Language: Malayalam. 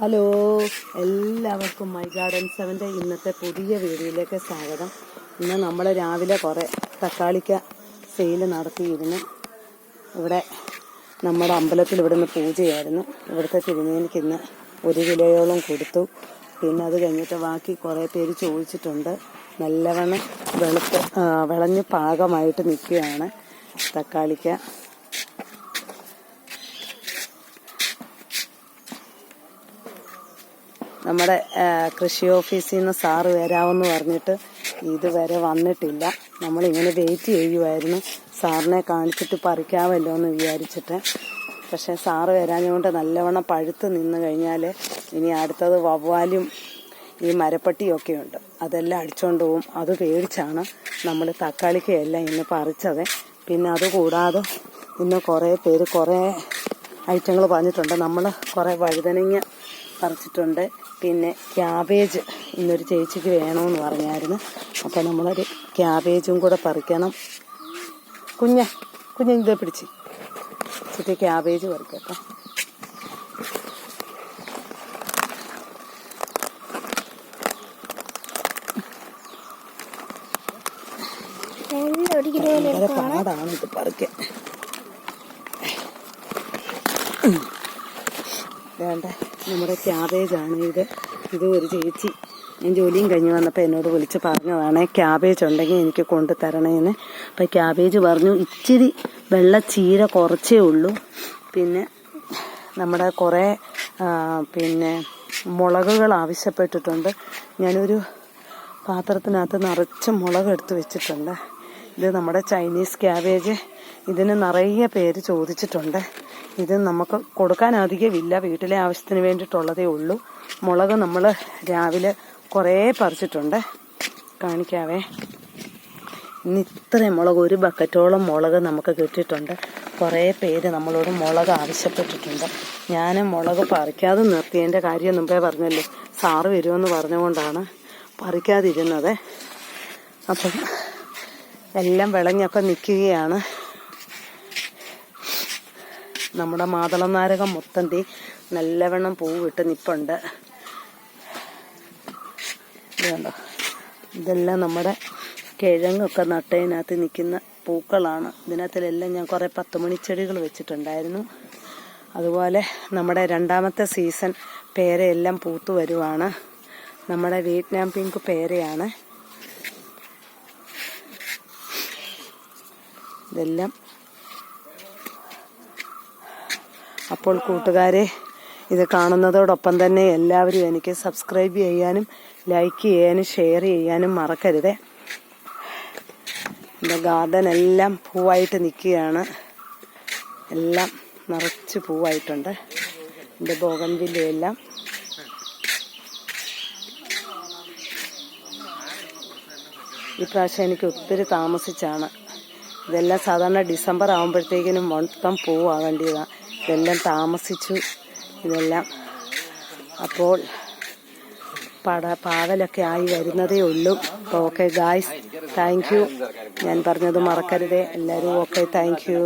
ഹലോ, എല്ലാവർക്കും മൈ ഗാർഡൻ 7ന്റെ ഇന്നത്തെ പുതിയ വീഡിയോയിലേക്ക് സ്വാഗതം. ഇന്ന് നമ്മൾ രാവിലെ കുറേ തക്കാളിക്ക സെയിൽ നടത്തിയിരുന്നു. ഇവിടെ നമ്മുടെ അമ്പലത്തിൽ ഇവിടെ നിന്ന് പൂജയായിരുന്നു. ഇവിടുത്തെ തിരുമേനിക്ക് ഇന്ന് 1 കിലോയോളം കൊടുത്തു. പിന്നെ അത് കഴിഞ്ഞിട്ട് ബാക്കി കുറേ പേര് ചോദിച്ചിട്ടുണ്ട്. നല്ലവണ്ണം വിളഞ്ഞ് പാകമായിട്ട് നിൽക്കുകയാണ് തക്കാളിക്ക. നമ്മുടെ കൃഷി ഓഫീസിൽ നിന്ന് സാറ് വരാമെന്ന് പറഞ്ഞിട്ട് ഇതുവരെ വന്നിട്ടില്ല. നമ്മളിങ്ങനെ വെയിറ്റ് ചെയ്യുമായിരുന്നു സാറിനെ കാണിച്ചിട്ട് പറിക്കാമല്ലോ എന്ന് വിചാരിച്ചിട്ട്. പക്ഷേ സാറ് വരാഞ്ഞുകൊണ്ട് നല്ലവണ്ണം പഴുത്ത് നിന്ന് കഴിഞ്ഞാൽ ഇനി അടുത്തത് വവ്വാലും ഈ മരപ്പട്ടിയൊക്കെ ഉണ്ട്, അതെല്ലാം അടിച്ചുകൊണ്ട് പോവും. അത് പേടിച്ചാണ് നമ്മൾ തക്കാളിക്കയെല്ലാം ഇന്ന് പറിച്ചത്. പിന്നെ അതുകൂടാതെ ഇന്ന് കുറേ പേര് കുറേ ഐറ്റങ്ങൾ പറഞ്ഞിട്ടുണ്ട്. നമ്മൾ കുറേ വഴുതനങ്ങ പറിച്ചിട്ടുണ്ട്. പിന്നെ ക്യാബേജ് ഇന്നൊരു ചേച്ചിക്ക് വേണമെന്ന് പറഞ്ഞായിരുന്നു. അപ്പോൾ നമ്മളൊരു ക്യാബേജും കൂടെ പറിക്കണം. കുഞ്ഞ് ഇതേ പിടിച്ച് ചേച്ചി ക്യാബേജ് പറിക്കട്ടോ. ഭയങ്കര പാടാണ് ഇത് പറിക്കാൻ. വേണ്ട, നമ്മുടെ ക്യാബേജാണ് ഇത്. ഒരു ചേച്ചി ഞാൻ ജോലിയും കഴിഞ്ഞ് വന്നപ്പോൾ എന്നോട് വിളിച്ച് പറഞ്ഞതാണ് ക്യാബേജ് ഉണ്ടെങ്കിൽ എനിക്ക് കൊണ്ടു തരണേന്ന്. അപ്പം ക്യാബേജ് പറഞ്ഞു ഇച്ചിരി വെള്ളച്ചീര കുറച്ചേ ഉള്ളൂ. പിന്നെ നമ്മുടെ കുറേ പിന്നെ മുളകുകൾ ആവശ്യപ്പെട്ടിട്ടുണ്ട്. ഞാനൊരു പാത്രത്തിനകത്ത് നിറച്ച് മുളക് എടുത്ത് വെച്ചിട്ടുണ്ട്. ഇത് നമ്മുടെ ചൈനീസ് ക്യാബേജ്. ഇതിന് നിറയെ പേര് ചോദിച്ചിട്ടുണ്ട്. ഇത് നമുക്ക് കൊടുക്കാൻ അധികമില്ല, വീട്ടിലെ ആവശ്യത്തിന് വേണ്ടിയിട്ടുള്ളതേ ഉള്ളൂ. മുളക് നമ്മൾ രാവിലെ കുറേ പറിച്ചിട്ടുണ്ട്, കാണിക്കാവേ. ഇന്ന് ഇത്രയും മുളക്, 1 ബക്കറ്റോളം മുളക് നമുക്ക് കിട്ടിയിട്ടുണ്ട്. കുറേ പേര് നമ്മളോട് മുളക് ആവശ്യപ്പെട്ടിട്ടുണ്ട്. ഞാൻ മുളക് പറിക്കാതെ നിർത്തിയതിൻ്റെ കാര്യം മുമ്പേ പറഞ്ഞല്ലോ, സാറ് വരുമെന്ന് പറഞ്ഞുകൊണ്ടാണ് പറിക്കാതിരുന്നത്. അപ്പം എല്ലാം വിളഞ്ഞൊക്കെ നിൽക്കുകയാണ്. നമ്മുടെ മാതളം നാരകം മൊത്തം നല്ലവണ്ണം പൂവിട്ട് നിൽപ്പുണ്ട്. ഇതുണ്ടോ, ഇതെല്ലാം നമ്മുടെ കിഴങ്ങൊക്കെ നട്ടതിനകത്ത് നിൽക്കുന്ന പൂക്കളാണ്. ഇതിനകത്തിലെല്ലാം ഞാൻ കുറേ 10 മണിച്ചെടികൾ വെച്ചിട്ടുണ്ടായിരുന്നു. അതുപോലെ നമ്മുടെ 2ാമത്തെ സീസൺ പേരയെല്ലാം പൂത്തു വരുവാണ്. നമ്മുടെ വിയറ്റ്നാം പിങ്ക് പേരയാണ്. ഇതെല്ലാം. അപ്പോൾ കൂട്ടുകാരെ, ഇത് കാണുന്നതോടൊപ്പം തന്നെ എല്ലാവരും എനിക്ക് സബ്സ്ക്രൈബ് ചെയ്യാനും ലൈക്ക് ചെയ്യാനും ഷെയർ ചെയ്യാനും മറക്കരുതേ. എൻ്റെ ഗാർഡൻ എല്ലാം പൂവായിട്ട് നിൽക്കുകയാണ്. എല്ലാം നിറച്ച് പൂവായിട്ടുണ്ട്. എൻ്റെ ബോഗൺവില്ലയെല്ലാം. ഈ പ്രാവശ്യം എനിക്ക് ഒത്തിരി താമസിച്ചാണ്. ഇതെല്ലാം സാധാരണ ഡിസംബർ ആകുമ്പോഴത്തേക്കിനും മൊത്തം പൂവാകേണ്ടതാണ്. ഇതെല്ലാം താമസിച്ചു ഇതെല്ലാം. അപ്പോൾ പാവലൊക്കെ ആയി വരുന്നതേ ഉള്ളൂ. അപ്പോൾ ഓക്കെ ഗായ്സ്, താങ്ക് യു. ഞാൻ പറഞ്ഞത് മറക്കരുതേ എല്ലാവരും. Okay, thank you.